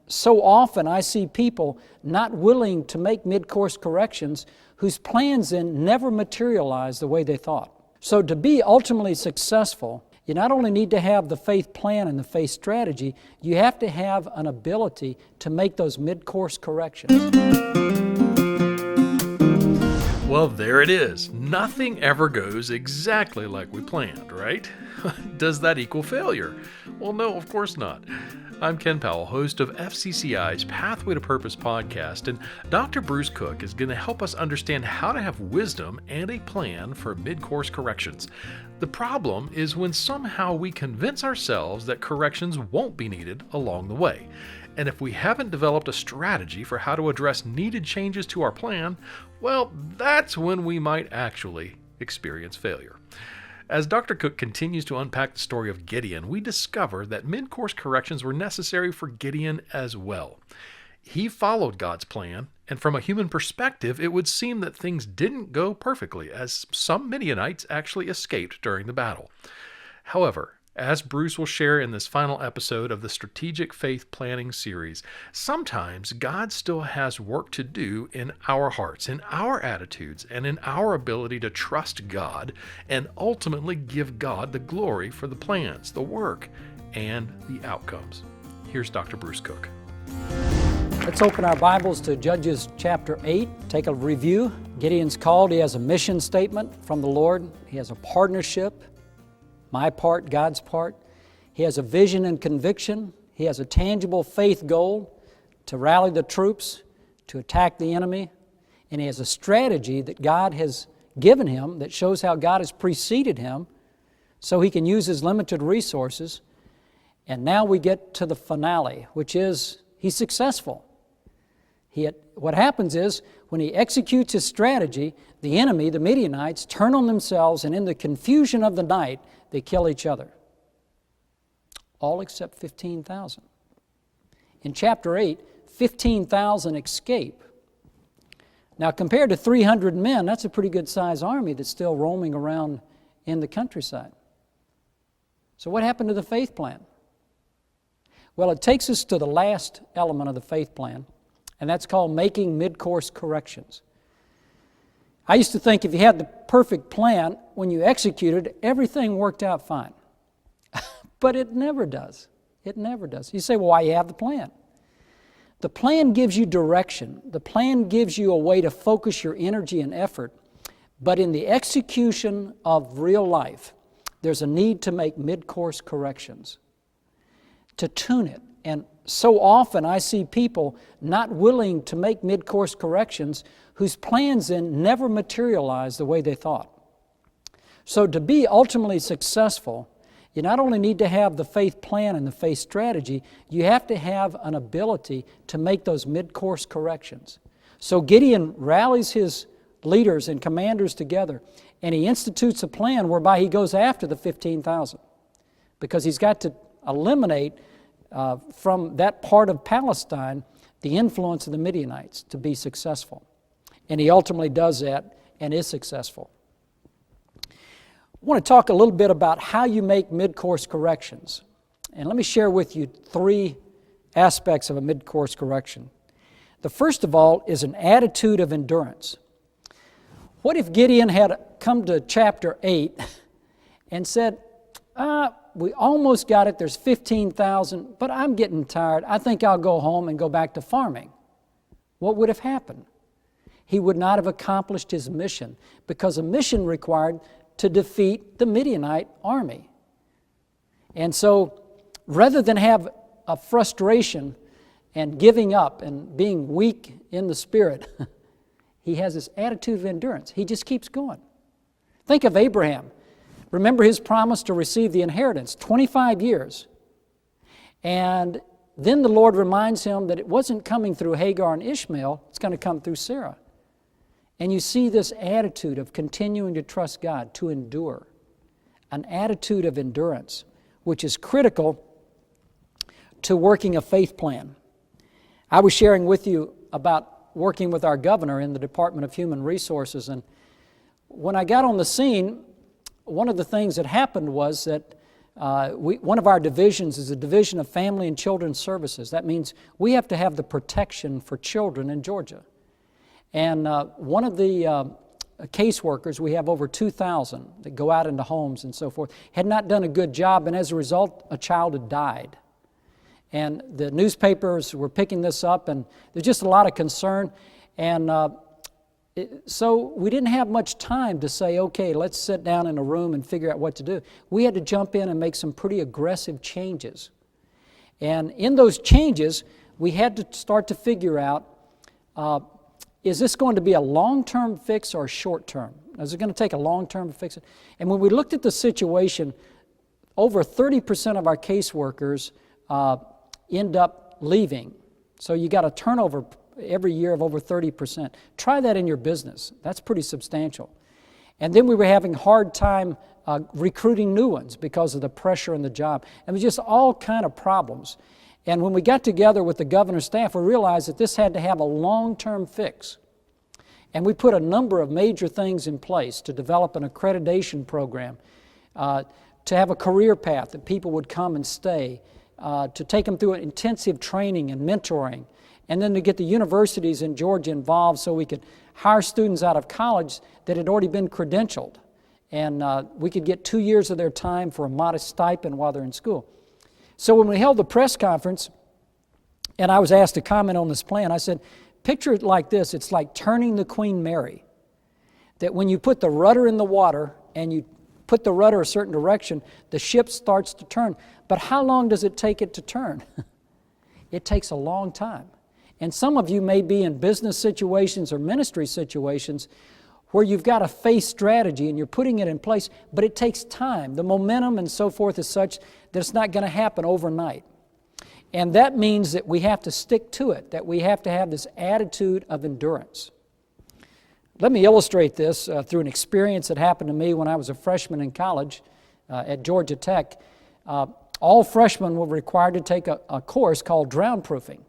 so often I see people not willing to make mid-course corrections whose plans then never materialize the way they thought. So to be ultimately successful, you not only need to have the faith plan and the faith strategy, you have to have an ability to make those mid-course corrections. Well, there it is. Nothing ever goes exactly like we planned, right? Does that equal failure? Well, no, of course not. I'm Ken Powell, host of FCCI's Pathway to Purpose podcast, and Dr. Bruce Cook is going to help us understand how to have wisdom and a plan for mid-course corrections. The problem is when somehow we convince ourselves that corrections won't be needed along the way. And if we haven't developed a strategy for how to address needed changes to our plan, well, that's when we might actually experience failure. As Dr. Cook continues to unpack the story of Gideon, we discover that mid-course corrections were necessary for Gideon as well. He followed God's plan, and from a human perspective, it would seem that things didn't go perfectly, as some Mideonites actually escaped during the battle. However, as Bruce will share in this final episode of the Strategic Faith Planning series, sometimes God still has work to do in our hearts, in our attitudes, and in our ability to trust God and ultimately give God the glory for the plans, the work, and the outcomes. Here's Dr. Bruce Cook. Let's open our Bibles to Judges chapter 8. Take a review. Gideon's called. He has a mission statement from the Lord. He has a partnership. My part, God's part. He has a vision and conviction. He has a tangible faith goal to rally the troops, to attack the enemy. And he has a strategy that God has given him that shows how God has preceded him so he can use his limited resources. And now we get to the finale, which is he's successful. What happens is when he executes his strategy, the enemy, the Mideonites, turn on themselves, and in the confusion of the night, they kill each other. All except 15,000. In chapter 8, 15,000 escape. Now, compared to 300 men, that's a pretty good-sized army that's still roaming around in the countryside. So what happened to the faith plan? Well, it takes us to the last element of the faith plan, and that's called making mid-course corrections. I used to think if you had the perfect plan, when you executed, everything worked out fine. But it never does. It never does. You say, well, why you have the plan? The plan gives you direction. The plan gives you a way to focus your energy and effort. But in the execution of real life, there's a need to make mid-course corrections, to tune it. And so often I see people not willing to make mid-course corrections whose plans then never materialize the way they thought. So to be ultimately successful, you not only need to have the faith plan and the faith strategy, you have to have an ability to make those mid-course corrections. So Gideon rallies his leaders and commanders together, and he institutes a plan whereby he goes after the 15,000, because he's got to eliminate from that part of Palestine the influence of the Mideonites to be successful. And he ultimately does that and is successful. I want to talk a little bit about how you make mid-course corrections. And let me share with you 3 aspects of a mid-course correction. The first of all is an attitude of endurance. What if Gideon had come to chapter 8 and said, we almost got it, there's 15,000, but I'm getting tired. I think I'll go home and go back to farming. What would have happened? He would not have accomplished his mission, because a mission required to defeat the Midianite army. And so, rather than have a frustration and giving up and being weak in the spirit, he has this attitude of endurance. He just keeps going. Think of Abraham. Remember his promise to receive the inheritance, 25 years. And then the Lord reminds him that it wasn't coming through Hagar and Ishmael, it's going to come through Sarah. And you see this attitude of continuing to trust God, to endure. An attitude of endurance, which is critical to working a faith plan. I was sharing with you about working with our governor in the Department of Human Resources, and when I got on the scene, one of the things that happened was that one of our divisions is a division of Family and Children's Services. That means we have to have the protection for children in Georgia. And one of the caseworkers, we have over 2,000 that go out into homes and so forth, had not done a good job, and as a result, a child had died. And the newspapers were picking this up, and there's just a lot of concern. And so we didn't have much time to say, okay, let's sit down in a room and figure out what to do. We had to jump in and make some pretty aggressive changes. And in those changes, we had to start to figure out, is this going to be a long-term fix or a short-term? Is it going to take a long term to fix it? And when we looked at the situation, over 30% of our caseworkers end up leaving. So you got a turnover every year of over 30%. Try that in your business. That's pretty substantial. And then we were having a hard time recruiting new ones because of the pressure in the job. And it was just all kind of problems. And when we got together with the governor's staff, we realized that this had to have a long-term fix. And we put a number of major things in place to develop an accreditation program, to have a career path that people would come and stay, to take them through an intensive training and mentoring, and then to get the universities in Georgia involved so we could hire students out of college that had already been credentialed. And we could get 2 years of their time for a modest stipend while they're in school. So when we held the press conference, and I was asked to comment on this plan, I said, picture it like this. It's like turning the Queen Mary. That when you put the rudder in the water and you put the rudder a certain direction, the ship starts to turn. But how long does it take it to turn? It takes a long time. And some of you may be in business situations or ministry situations where you've got a face strategy and you're putting it in place, but it takes time. The momentum and so forth is such that it's not going to happen overnight. And that means that we have to stick to it, that we have to have this attitude of endurance. Let me illustrate this through an experience that happened to me when I was a freshman in college at Georgia Tech. All freshmen were required to take a course called drown proofing.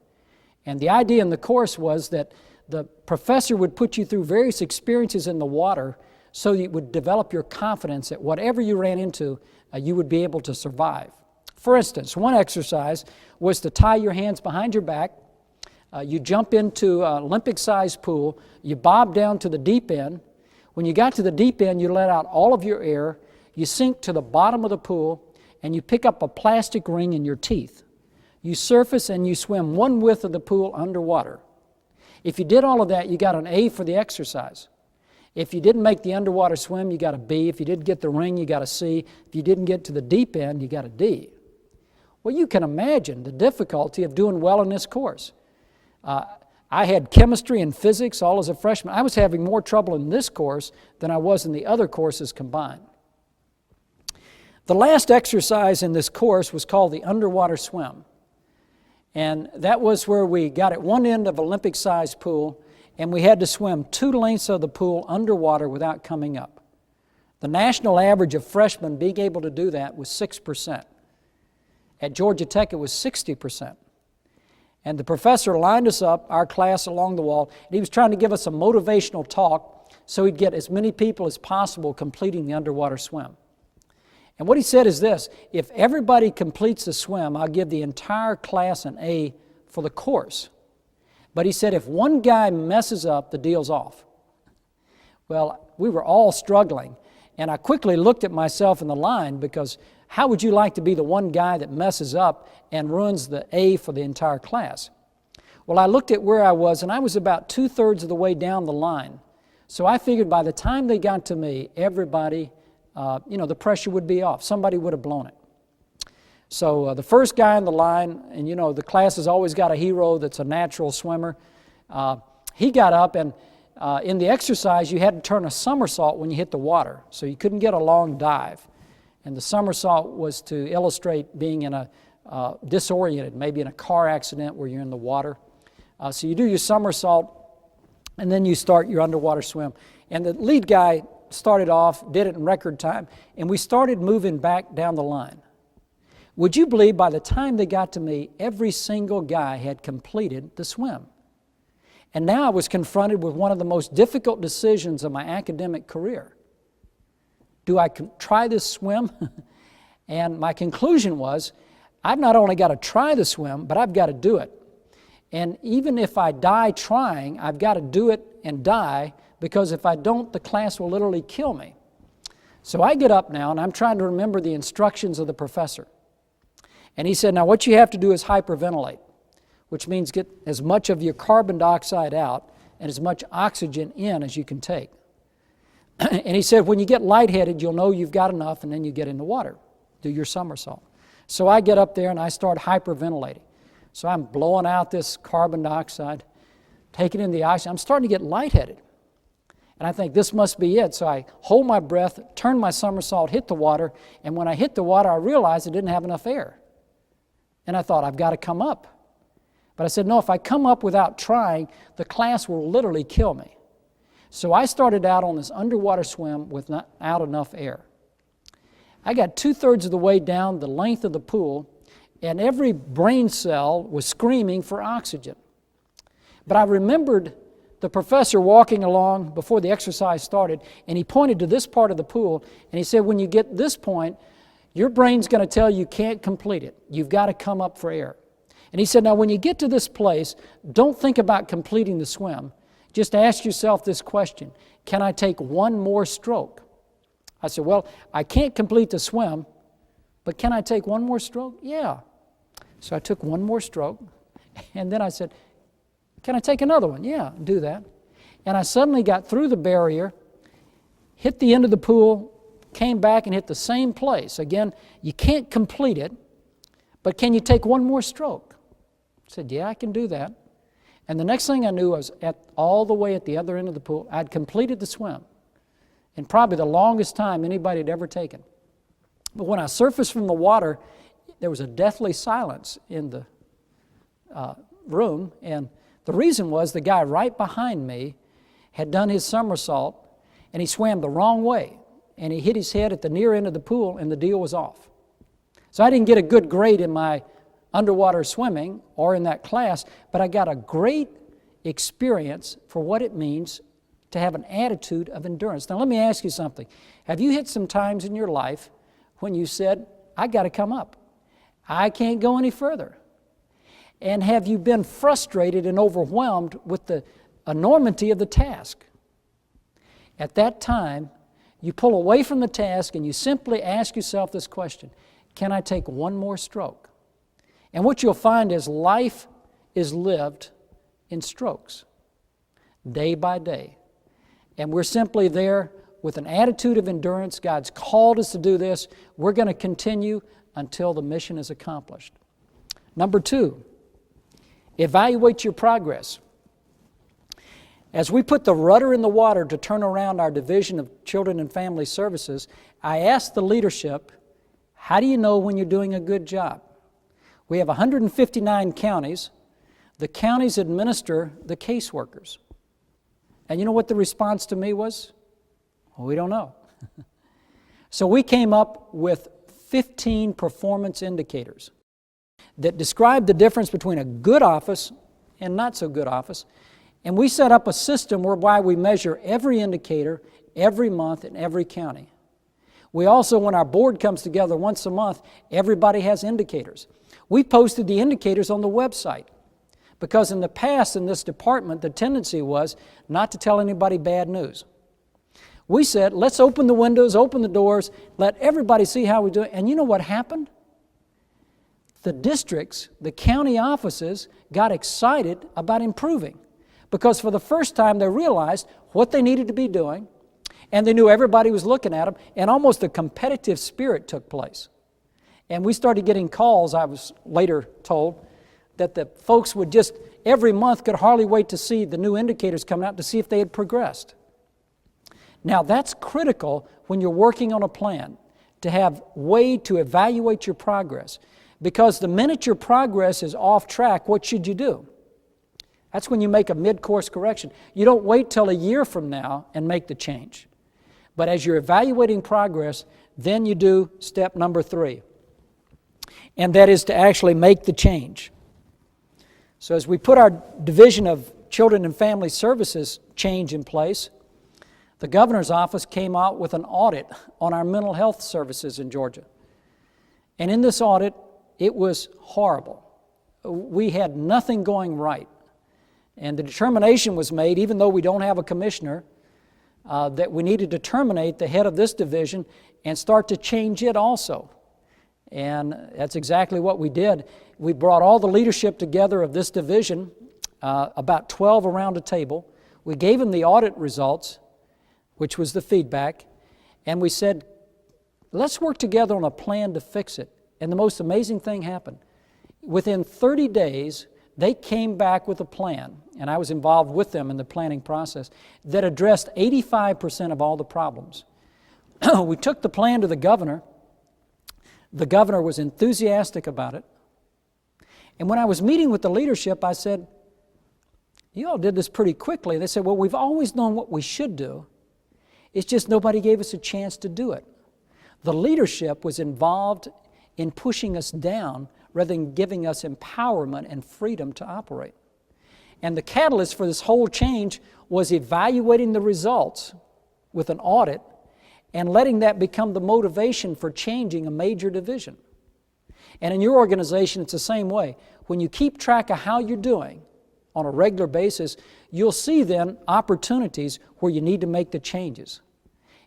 And the idea in the course was that the professor would put you through various experiences in the water so that it would develop your confidence that whatever you ran into, you would be able to survive. For instance, one exercise was to tie your hands behind your back. You jump into an Olympic-sized pool. You bob down to the deep end. When you got to the deep end, you let out all of your air. You sink to the bottom of the pool, and you pick up a plastic ring in your teeth. You surface and you swim one width of the pool underwater. If you did all of that, you got an A for the exercise. If you didn't make the underwater swim, you got a B. If you didn't get the ring, you got a C. If you didn't get to the deep end, you got a D. Well, you can imagine the difficulty of doing well in this course. I had chemistry and physics all as a freshman. I was having more trouble in this course than I was in the other courses combined. The last exercise in this course was called the underwater swim. And that was where we got at one end of an Olympic-sized pool, and we had to swim 2 lengths of the pool underwater without coming up. The national average of freshmen being able to do that was 6%. At Georgia Tech, it was 60%. And the professor lined us up, our class along the wall, and he was trying to give us a motivational talk so he'd get as many people as possible completing the underwater swim. And what he said is this: if everybody completes the swim, I'll give the entire class an A for the course. But he said if one guy messes up, the deal's off. Well, we were all struggling, and I quickly looked at myself in the line, because how would you like to be the one guy that messes up and ruins the A for the entire class? Well, I looked at where I was, and I was about 2/3 of the way down the line. So I figured by the time they got to me, everybody, the pressure would be off. Somebody would have blown it. So the first guy in the line, and the class has always got a hero that's a natural swimmer. He got up, and in the exercise, you had to turn a somersault when you hit the water. So you couldn't get a long dive. And the somersault was to illustrate being in a disoriented, maybe in a car accident where you're in the water. So you do your somersault, and then you start your underwater swim. And the lead guy started off, did it in record time, and we started moving back down the line. Would you believe by the time they got to me, every single guy had completed the swim? And now I was confronted with one of the most difficult decisions of my academic career. Do I try this swim? And my conclusion was, I've not only got to try the swim, but I've got to do it. And even if I die trying, I've got to do it and die, because if I don't, the class will literally kill me. So I get up now, and I'm trying to remember the instructions of the professor. And he said, now what you have to do is hyperventilate, which means get as much of your carbon dioxide out and as much oxygen in as you can take. And he said, when you get lightheaded, you'll know you've got enough, and then you get in the water, do your somersault. So I get up there and I start hyperventilating. So I'm blowing out this carbon dioxide, taking in the oxygen. I'm starting to get lightheaded. And I think this must be it. So I hold my breath, turn my somersault, hit the water, and when I hit the water, I realized I didn't have enough air. And I thought, I've got to come up. But I said, no, if I come up without trying, the class will literally kill me. So I started out on this underwater swim without enough air. I got 2/3 of the way down the length of the pool, and every brain cell was screaming for oxygen. But I remembered the professor walking along before the exercise started, and he pointed to this part of the pool, and he said, when you get this point, your brain's going to tell you can't complete it. You've got to come up for air. And he said, now when you get to this place, don't think about completing the swim. Just ask yourself this question: can I take one more stroke? I said, well, I can't complete the swim, but can I take one more stroke? Yeah. So I took one more stroke, and then I said, can I take another one? Yeah, do that. And I suddenly got through the barrier, hit the end of the pool, came back and hit the same place. Again, you can't complete it, but can you take one more stroke? I said, yeah, I can do that. And the next thing I knew, I was all the way at the other end of the pool. I'd completed the swim, and probably the longest time anybody had ever taken. But when I surfaced from the water, there was a deathly silence in the room, and the reason was the guy right behind me had done his somersault, and he swam the wrong way, and he hit his head at the near end of the pool, and the deal was off. So I didn't get a good grade in my underwater swimming or in that class, but I got a great experience for what it means to have an attitude of endurance. Now let me ask you something. Have you hit some times in your life when you said, I got to come up. I can't go any further? And have you been frustrated and overwhelmed with the enormity of the task? At that time, you pull away from the task and you simply ask yourself this question: can I take one more stroke? And what you'll find is life is lived in strokes, day by day. And we're simply there with an attitude of endurance. God's called us to do this. We're going to continue until the mission is accomplished. Number 2, evaluate your progress. As we put the rudder in the water to turn around our division of Children and Family Services, I asked the leadership, how do you know when you're doing a good job? We have 159 counties. The counties administer the caseworkers. And you know what the response to me was? Well, we don't know. So we came up with 15 performance indicators that describe the difference between a good office and not so good office. And we set up a system whereby we measure every indicator every month in every county. We also, when our board comes together once a month, everybody has indicators. We posted the indicators on the website because in the past in this department, the tendency was not to tell anybody bad news. We said, let's open the windows, open the doors, let everybody see how we do it. And you know what happened? The districts, the county offices got excited about improving because for the first time they realized what they needed to be doing, and they knew everybody was looking at them, and almost a competitive spirit took place. And we started getting calls, I was later told, that the folks would just, every month, could hardly wait to see the new indicators come out to see if they had progressed. Now that's critical when you're working on a plan, to have a way to evaluate your progress. Because the minute your progress is off track, what should you do? That's when you make a mid-course correction. You don't wait till a year from now and make the change. But as you're evaluating progress, then you do step number 3. And that is to actually make the change. So as we put our Division of Children and Family Services change in place, the governor's office came out with an audit on our mental health services in Georgia. And in this audit, it was horrible. We had nothing going right. And the determination was made, even though we don't have a commissioner, that we needed to terminate the head of this division and start to change it also. And that's exactly what we did. We brought all the leadership together of this division, about 12 around a table. We gave them the audit results, which was the feedback, and we said, let's work together on a plan to fix it. And the most amazing thing happened. Within 30 days, they came back with a plan, and I was involved with them in the planning process, that addressed 85% of all the problems. We took the plan to the governor. The governor was enthusiastic about it. And when I was meeting with the leadership, I said, you all did this pretty quickly. They said, well, we've always known what we should do. It's just nobody gave us a chance to do it. The leadership was involved in pushing us down rather than giving us empowerment and freedom to operate. And the catalyst for this whole change was evaluating the results with an audit and letting that become the motivation for changing a major division. And in your organization, it's the same way. When you keep track of how you're doing on a regular basis, you'll see then opportunities where you need to make the changes.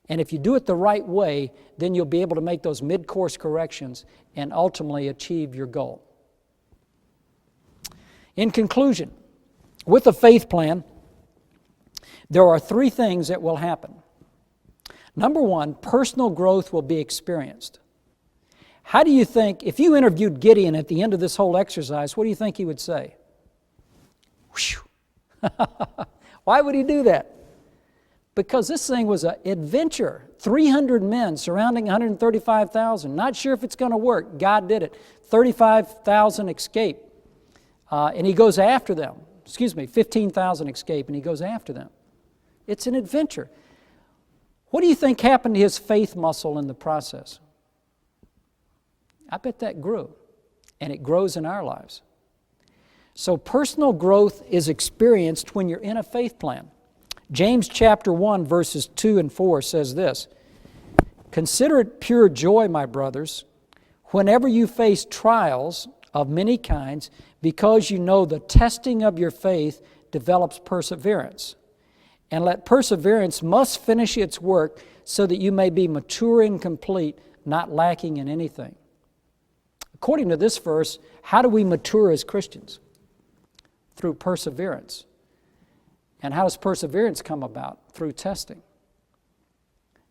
And if you do it the right way, then you'll be able to make those mid-course corrections and ultimately achieve your goal. In conclusion, with a faith plan, there are 3 things that will happen. Number 1, personal growth will be experienced. How do you think, if you interviewed Gideon at the end of this whole exercise, what do you think he would say? Why would he do that? Because this thing was an adventure. 300 men surrounding 135,000. Not sure if it's going to work. God did it. 35,000 escape. And he goes after them. 15,000 escape, and he goes after them. It's an adventure. What do you think happened to his faith muscle in the process? I bet that grew. And it grows in our lives. So personal growth is experienced when you're in a faith plan. James chapter 1 verses 2 and 4 says this, "Consider it pure joy, my brothers, whenever you face trials of many kinds, because you know the testing of your faith develops perseverance. And let perseverance must finish its work so that you may be mature and complete, not lacking in anything." According to this verse, how do we mature as Christians? Through perseverance. And how does perseverance come about? Through testing.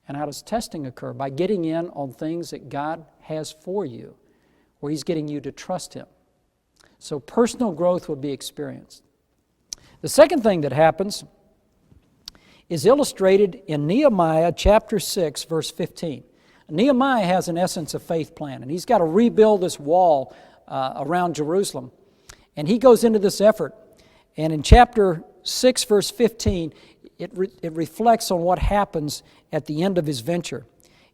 And how does testing occur? By getting in on things that God has for you, where He's getting you to trust Him. So personal growth will be experienced. The second thing that happens is illustrated in Nehemiah chapter 6, verse 15. Nehemiah has an essence of faith plan, and he's got to rebuild this wall around Jerusalem. And he goes into this effort. And in chapter 6, verse 15, it reflects on what happens at the end of his venture.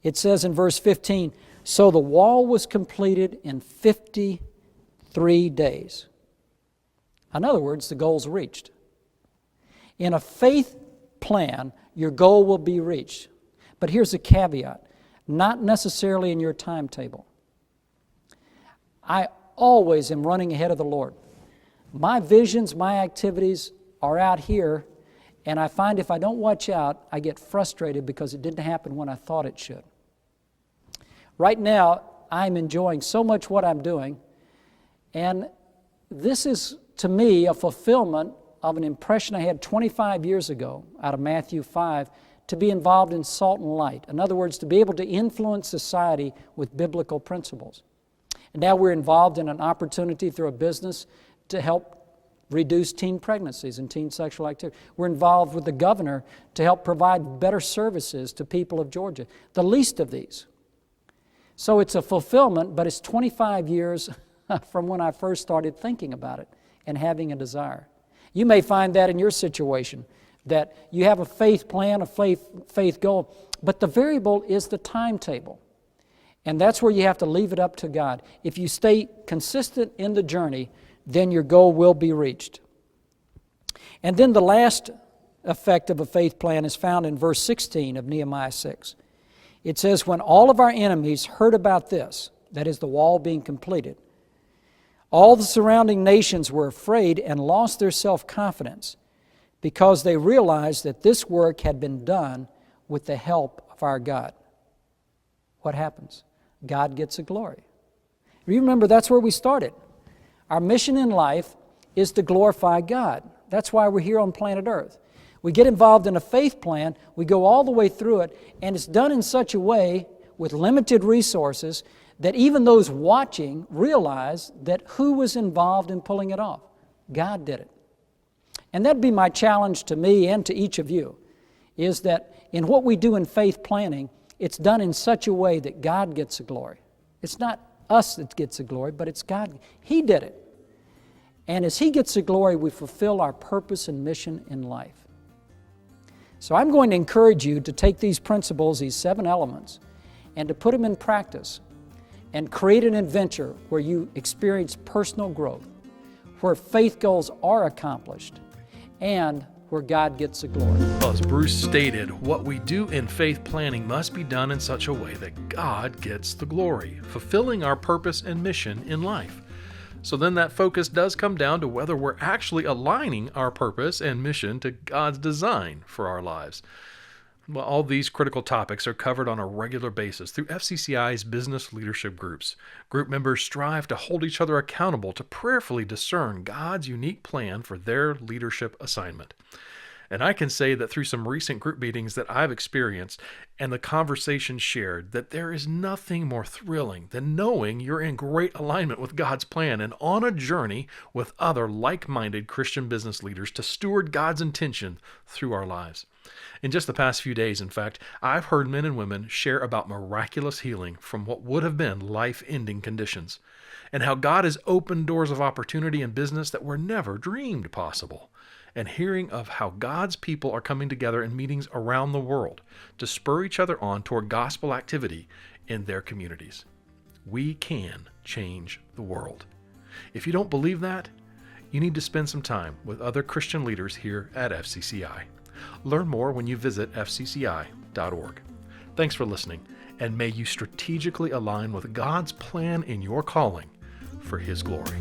It says in verse 15, "So the wall was completed in 53 days." In other words, the goal's reached. In a faith plan, your goal will be reached. But here's a caveat. Not necessarily in your timetable. I always am running ahead of the Lord. My visions, my activities are out here, and I find if I don't watch out, I get frustrated because it didn't happen when I thought it should. Right now, I'm enjoying so much what I'm doing, and this is, to me, a fulfillment of an impression I had 25 years ago out of Matthew 5, to be involved in salt and light. In other words, to be able to influence society with biblical principles. And now we're involved in an opportunity through a business to help reduce teen pregnancies and teen sexual activity. We're involved with the governor to help provide better services to people of Georgia, the least of these. So it's a fulfillment, but it's 25 years from when I first started thinking about it and having a desire. You may find that in your situation, that you have a faith plan, a faith goal, but the variable is the timetable. And that's where you have to leave it up to God. If you stay consistent in the journey, then your goal will be reached. And then the last effect of a faith plan is found in verse 16 of Nehemiah 6. It says, "When all of our enemies heard about this," that is, the wall being completed, all the surrounding nations were afraid and lost their self-confidence because they realized that this work had been done with the help of our God. What happens? God gets the glory. Remember, that's where we started. Our mission in life is to glorify God. That's why we're here on planet Earth. We get involved in a faith plan, we go all the way through it, and it's done in such a way with limited resources that even those watching realize that who was involved in pulling it off? God did it. And that'd be my challenge to me and to each of you, is that in what we do in faith planning, it's done in such a way that God gets the glory. It's not us that gets the glory, but it's God. He did it. And as He gets the glory, we fulfill our purpose and mission in life. So I'm going to encourage you to take these principles, these 7 elements, and to put them in practice and create an adventure where you experience personal growth, where faith goals are accomplished, and where God gets the glory. Well, as Bruce stated, what we do in faith planning must be done in such a way that God gets the glory, fulfilling our purpose and mission in life. So then that focus does come down to whether we're actually aligning our purpose and mission to God's design for our lives. Well, all these critical topics are covered on a regular basis through FCCI's business leadership groups. Group members strive to hold each other accountable to prayerfully discern God's unique plan for their leadership assignment. And I can say that through some recent group meetings that I've experienced and the conversations shared, that there is nothing more thrilling than knowing you're in great alignment with God's plan and on a journey with other like-minded Christian business leaders to steward God's intention through our lives. In just the past few days, in fact, I've heard men and women share about miraculous healing from what would have been life-ending conditions, and how God has opened doors of opportunity in business that were never dreamed possible, and hearing of how God's people are coming together in meetings around the world to spur each other on toward gospel activity in their communities. We can change the world. If you don't believe that, you need to spend some time with other Christian leaders here at FCCI. Learn more when you visit fcci.org. Thanks for listening, and may you strategically align with God's plan in your calling for His glory.